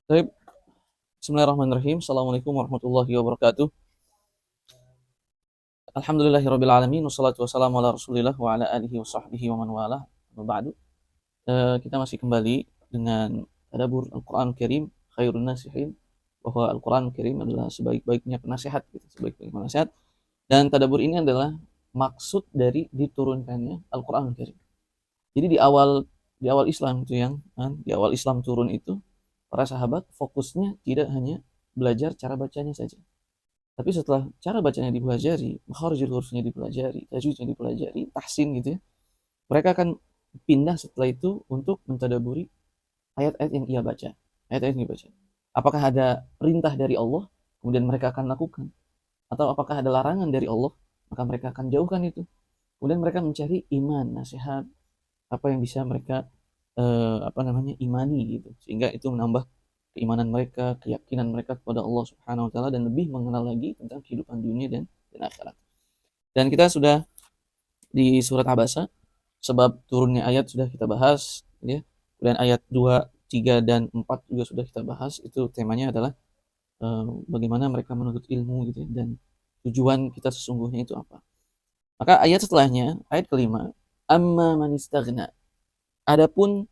Baik, Bismillahirrahmanirrahim. Assalamualaikum warahmatullahi wabarakatuh. Alhamdulillahirabbil alamin wassalatu wassalamu ala Rasulillah wa ala alihi wa sahbihi wa man walah. Amma ba'du. Kita masih kembali dengan tadabbur Al-Qur'an Karim, khairun nasihin, bahwa Al-Qur'an Karim adalah sebaik-baiknya penasihat gitu, sebaik-baiknya penasihat. Dan tadabbur ini adalah maksud dari diturunkannya Al-Qur'an Karim. Jadi di awal Islam itu di awal Islam turun itu para sahabat fokusnya tidak hanya belajar cara bacanya saja. Tapi setelah cara bacanya dipelajari, makharijul hurufnya dipelajari, tajwidnya dipelajari, tahsin gitu ya, mereka akan pindah setelah itu untuk mentadaburi ayat-ayat yang ia baca. Ayat-ayat yang ia baca. Apakah ada perintah dari Allah, kemudian mereka akan lakukan. Atau apakah ada larangan dari Allah, maka mereka akan jauhkan itu. Kemudian mereka mencari iman, nasihat, apa yang bisa mereka imani gitu. Sehingga itu menambah keimanan mereka, keyakinan mereka kepada Allah Subhanahu wa taala dan lebih mengenal lagi tentang kehidupan dunia dan akhirat. Dan kita sudah di surat Abasa, sebab turunnya ayat sudah kita bahas ya. Dan ayat 2, 3 dan 4 juga sudah kita bahas. Itu temanya adalah bagaimana mereka menuntut ilmu gitu ya, dan tujuan kita sesungguhnya itu apa. Maka ayat setelahnya, ayat kelima, amma man istaghna. Adapun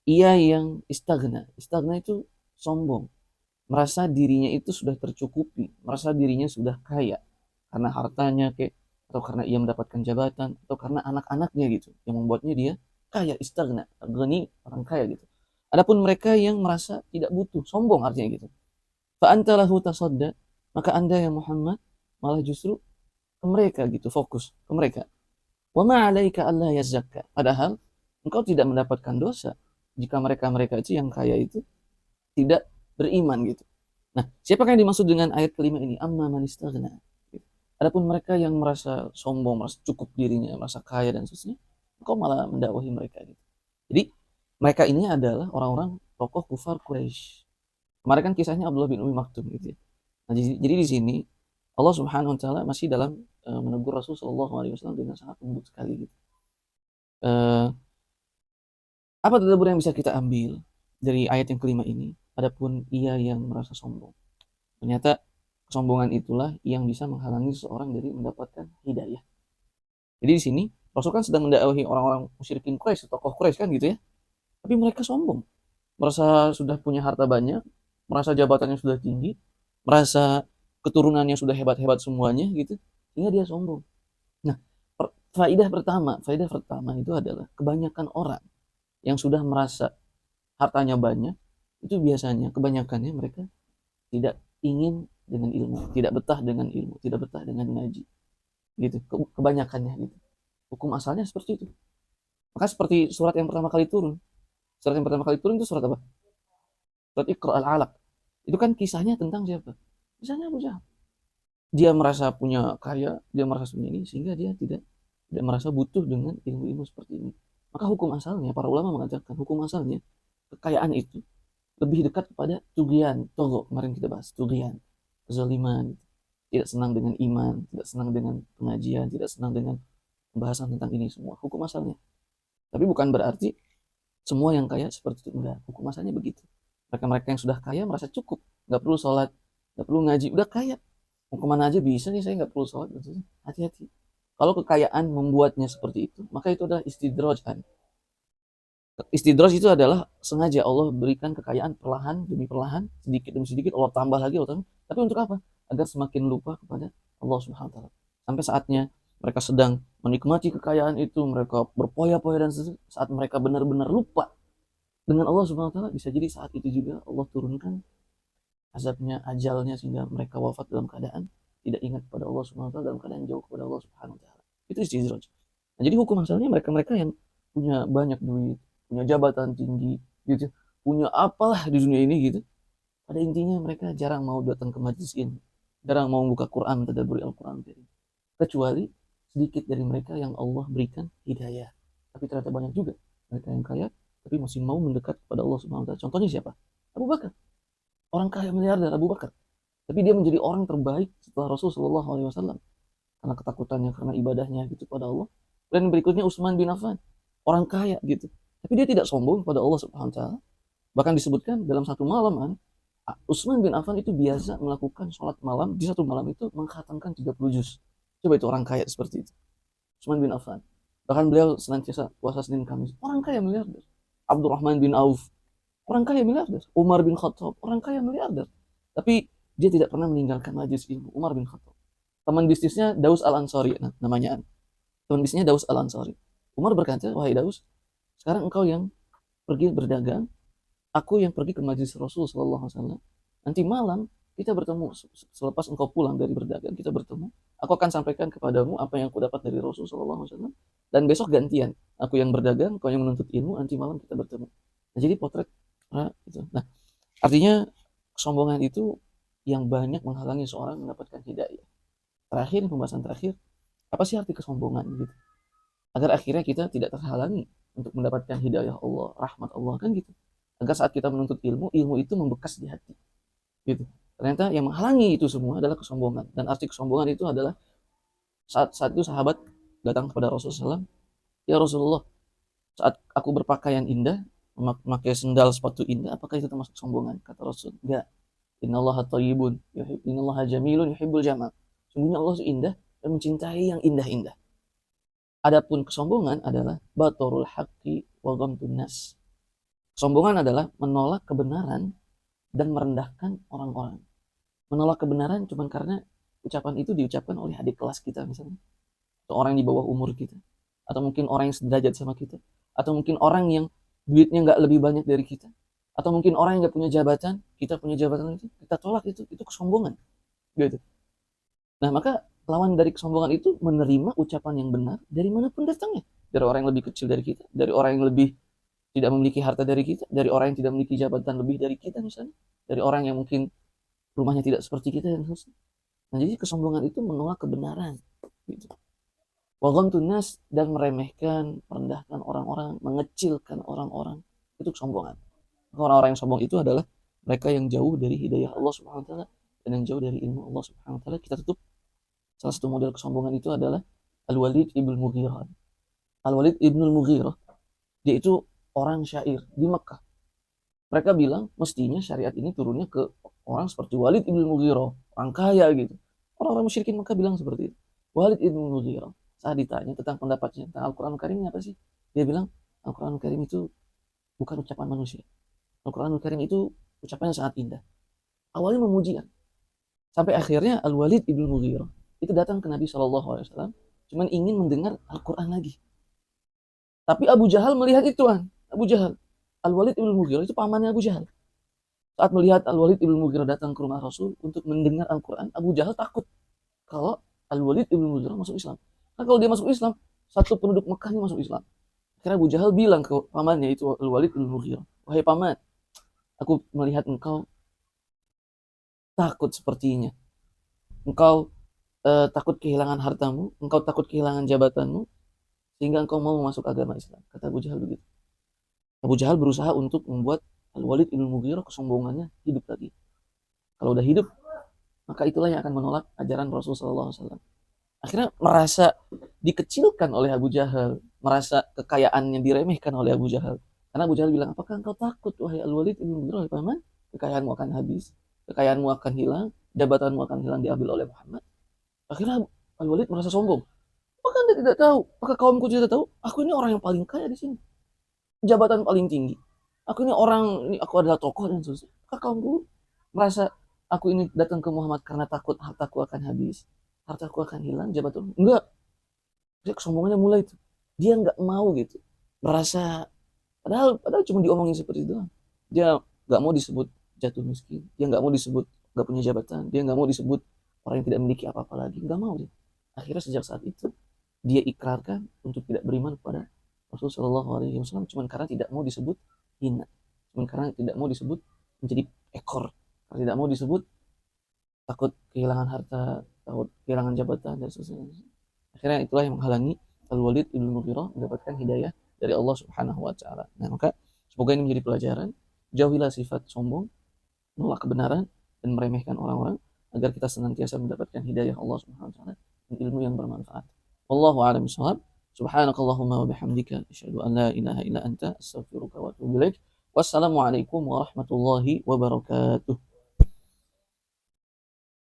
ia yang istagna. Istagna itu sombong. Merasa dirinya itu sudah tercukupi. Merasa dirinya sudah kaya. Karena hartanya atau karena ia mendapatkan jabatan, atau karena anak-anaknya gitu. Yang membuatnya dia kaya, istagna. Gani, orang kaya gitu. Adapun mereka yang merasa tidak butuh. Sombong artinya gitu. Fa'anta lahu tasadda. Maka anda ya Muhammad malah justru ke mereka gitu. Fokus ke mereka. Wa ma'alaika alla yazakka. Padahal engkau tidak mendapatkan dosa jika mereka-mereka itu yang kaya itu tidak beriman gitu. Nah, siapakah yang dimaksud dengan ayat kelima ini? Amma man istaghna. Adapun mereka yang merasa sombong, merasa cukup dirinya, merasa kaya dan seterusnya, engkau malah mendakwahi mereka gitu. Jadi, mereka ini adalah orang-orang tokoh kufar Quraisy. Kemarin kan kisahnya Abdullah bin Umi Maktum gitu ya. Nah, jadi di sini Allah Subhanahu wa taala masih dalam menegur Rasul sallallahu alaihi wasallam dengan sangat lembut sekali gitu. Eh, Apa tadabbur yang bisa kita ambil dari ayat yang kelima ini? Adapun ia yang merasa sombong. Ternyata kesombongan itulah yang bisa menghalangi seseorang dari mendapatkan hidayah. Jadi di sini Rasul kan sedang mendakwahi orang-orang musyrikin Quraisy, tokoh Quraisy kan gitu ya. Tapi mereka sombong. Merasa sudah punya harta banyak, merasa jabatannya sudah tinggi, merasa keturunannya sudah hebat-hebat semuanya gitu. Sehingga dia sombong. Nah, faidah pertama itu adalah kebanyakan orang yang sudah merasa hartanya banyak, itu biasanya kebanyakannya mereka tidak ingin dengan ilmu, tidak betah dengan ilmu, tidak betah dengan ngaji, gitu. Kebanyakannya gitu. Hukum asalnya seperti itu. Maka seperti surat yang pertama kali turun. Surat yang pertama kali turun itu surat apa? Surat Iqra al-Alaq. Itu kan kisahnya tentang siapa? Kisahnya Abu Jahal. Dia merasa punya kaya, dia merasa punya ini, sehingga dia tidak merasa butuh dengan ilmu-ilmu seperti ini. Maka hukum asalnya, para ulama mengatakan hukum asalnya kekayaan itu lebih dekat kepada tugian, togo, kemarin kita bahas tugian, kezaliman, tidak senang dengan iman, tidak senang dengan pengajian, tidak senang dengan pembahasan tentang ini semua, hukum asalnya. Tapi bukan berarti semua yang kaya seperti itu, enggak, hukum asalnya begitu. Mereka-mereka yang sudah kaya merasa cukup, nggak perlu sholat, nggak perlu ngaji, udah kaya, mau kemana aja bisa nih, saya nggak perlu sholat. Hati-hati, kalau kekayaan membuatnya seperti itu, maka itu adalah istidraj. Istidraj itu adalah sengaja Allah berikan kekayaan perlahan demi perlahan, sedikit demi sedikit Allah tambah lagi, Allah tambah. Tapi untuk apa? Agar semakin lupa kepada Allah Subhanahu wa taala. Sampai saatnya mereka sedang menikmati kekayaan itu, mereka berpoya-poya dan saat mereka benar-benar lupa dengan Allah Subhanahu wa taala, bisa jadi saat itu juga Allah turunkan azabnya, ajalnya, sehingga mereka wafat dalam keadaan tidak ingat kepada Allah Subhanahu wa taala, dalam keadaan jauh kepada Allah Subhanahu wa taala. Itu istidraj. Nah, jadi hukum asalnya mereka-mereka yang punya banyak duit, punya jabatan tinggi gitu, punya apalah di dunia ini gitu, pada intinya mereka jarang mau datang ke majlis ini, jarang mau buka Quran, tadabburi Al-Quran, kecuali sedikit dari mereka yang Allah berikan hidayah. Tapi ternyata banyak juga mereka yang kaya tapi masih mau mendekat kepada Allah Subhanahu wa taala. Contohnya siapa? Abu Bakar, orang kaya miliarder Abu Bakar, tapi dia menjadi orang terbaik setelah Rasul Shallallahu Alaihi Wasallam karena ketakutannya, karena ibadahnya gitu pada Allah. Dan berikutnya Utsman bin Affan, orang kaya gitu, tapi dia tidak sombong pada Allah Subhanahu wa taala. Bahkan disebutkan dalam satu malam Utsman bin Affan itu biasa melakukan sholat malam, di satu malam itu mengkhatamkan 30 juz. Coba itu orang kaya seperti itu. Utsman bin Affan. Bahkan beliau senantiasa puasa Senin Kamis. Orang kaya miliarder. Abdurrahman bin Auf, orang kaya miliarder. Umar bin Khattab, orang kaya miliarder. Tapi dia tidak pernah meninggalkan majelis ilmu. Umar bin Khattab. Teman bisnisnya Daus Al-Ansari namanya. Teman bisnisnya Daus Al-Ansari. Umar berkata, wahai Daus, sekarang engkau yang pergi berdagang, aku yang pergi ke majelis Rasul Sallallahu Alaihi Wasallam. Nanti malam kita bertemu, selepas engkau pulang dari berdagang kita bertemu. Aku akan sampaikan kepadamu apa yang aku dapat dari Rasul Sallallahu Alaihi Wasallam. Dan besok gantian, aku yang berdagang, kau yang menuntut ilmu. Nanti malam kita bertemu. Nah, jadi potret gitu. Nah, artinya kesombongan itu yang banyak menghalangi seorang mendapatkan hidayah. Terakhir, pembahasan terakhir, apa sih arti kesombongan gitu? Agar akhirnya kita tidak terhalangi untuk mendapatkan hidayah Allah, rahmat Allah, kan gitu. Agar saat kita menuntut ilmu, ilmu itu membekas di hati. Gitu. Ternyata yang menghalangi itu semua adalah kesombongan. Dan arti kesombongan itu adalah saat itu sahabat datang kepada Rasulullah SAW, ya Rasulullah, saat aku berpakaian indah, memakai sendal sepatu indah, apakah itu termasuk kesombongan? Kata Rasul, enggak. Innallaha thayyibun, innallaha jamilun yuhibbul jamal. Sungguhnya Allah itu indah dan mencintai yang indah-indah. Adapun kesombongan adalah batorul haqqi wa ghamtun nas. Kesombongan adalah menolak kebenaran dan merendahkan orang-orang. Menolak kebenaran cuma karena ucapan itu diucapkan oleh adik kelas kita misalnya. Atau orang di bawah umur kita. Atau mungkin orang yang sederajat sama kita. Atau mungkin orang yang duitnya nggak lebih banyak dari kita. Atau mungkin orang yang nggak punya jabatan, kita punya jabatan itu, kita tolak itu kesombongan. Gitu. Nah, maka lawan dari kesombongan itu menerima ucapan yang benar dari manapun datangnya. Dari orang yang lebih kecil dari kita, dari orang yang lebih tidak memiliki harta dari kita, dari orang yang tidak memiliki jabatan lebih dari kita misalnya, dari orang yang mungkin rumahnya tidak seperti kita dan seterusnya. Nah, jadi kesombongan itu menolak kebenaran. Gitu. Waghamtun nas, dan meremehkan, merendahkan orang-orang, mengecilkan orang-orang, itu kesombongan. Orang-orang yang sombong itu adalah mereka yang jauh dari hidayah Allah Subhanahu wa taala dan yang jauh dari ilmu Allah Subhanahu wa taala. Kita tutup salah satu model kesombongan itu adalah Al-Walid ibn Mughirah. Al-Walid ibn Mughirah, dia itu orang syair di Mekah. Mereka bilang mestinya syariat ini turunnya ke orang seperti Walid ibn Mughirah, orang kaya gitu. Orang-orang musyrikin Mekah bilang seperti itu. Walid ibn Mughirah, saat ditanya tentang pendapatnya tentang Al-Quran Karim ini apa sih? Dia bilang Al-Quran Karim itu bukan ucapan manusia. Al-Quran Karim itu ucapannya sangat indah. Awalnya memuji kan. Sampai akhirnya Al-Walid ibn Mughirah itu datang ke Nabi SAW, cuman ingin mendengar Al-Quran lagi. Tapi Abu Jahal melihat itu kan. Abu Jahal, Al-Walid ibn Mughirah itu pamannya Abu Jahal. Saat melihat Al-Walid ibn Mughirah datang ke rumah Rasul untuk mendengar Al-Quran, Abu Jahal takut kalau Al-Walid ibn Mughirah masuk Islam. Karena kalau dia masuk Islam, satu penduduk Mekah ini masuk Islam. Akhirnya Abu Jahal bilang ke pamannya itu Al-Walid ibn Mughirah, wahai paman, aku melihat engkau takut sepertinya. Engkau takut kehilangan hartamu, engkau takut kehilangan jabatanmu, sehingga engkau mau masuk agama Islam. Kata Abu Jahal begitu. Abu Jahal berusaha untuk membuat Al-Walid ibn Mughirah kesombongannya hidup lagi. Kalau udah hidup, maka itulah yang akan menolak ajaran Rasulullah SAW. Akhirnya merasa dikecilkan oleh Abu Jahal, merasa kekayaannya diremehkan oleh Abu Jahal. Karena Abu Jahal bilang, apakah engkau takut, wahai Al-Walid ibn Mughirah, paman? Kekayaanmu akan habis, kekayaanmu akan hilang, jabatanmu akan hilang diambil oleh Muhammad. Akhirnya Al-Walid merasa sombong. Apakah Anda tidak tahu? Apakah kaumku tidak tahu? Aku ini orang yang paling kaya di sini. Jabatan paling tinggi. Aku ini orang, ini aku adalah tokoh dan seterusnya. Apakah kaumku merasa aku ini datang ke Muhammad karena takut hartaku akan habis, hartaku akan hilang, jabatan? Enggak. Dia kesombongannya mulai itu. Dia nggak mau gitu. Merasa, padahal cuma diomongin seperti itu doang. Dia nggak mau disebut jatuh miskin. Dia nggak mau disebut nggak punya jabatan. Dia nggak mau disebut orang yang tidak memiliki apa-apa lagi. Nggak mau dia. Akhirnya sejak saat itu, dia ikrarkan untuk tidak beriman kepada Rasulullah SAW, cuma karena tidak mau disebut hina, cuma karena tidak mau disebut menjadi ekor, karena tidak mau disebut takut kehilangan harta, takut kehilangan jabatan dan sebagainya. Akhirnya itulah yang menghalangi Al-Walid ibn Mughirah mendapatkan hidayah dari Allah Subhanahu wa taala. Nah, maka semoga ini menjadi pelajaran, jauhilah sifat sombong, menolak kebenaran dan meremehkan orang-orang agar kita senantiasa mendapatkan hidayah Allah Subhanahu wa taala dan ilmu yang bermanfaat. Wallahu a'lam bishawab. Subhanakallahumma wa bihamdika asyhadu an la ilaha illa anta astaghfiruka wa atubu ilaik. Wassalamualaikum warahmatullahi wabarakatuh.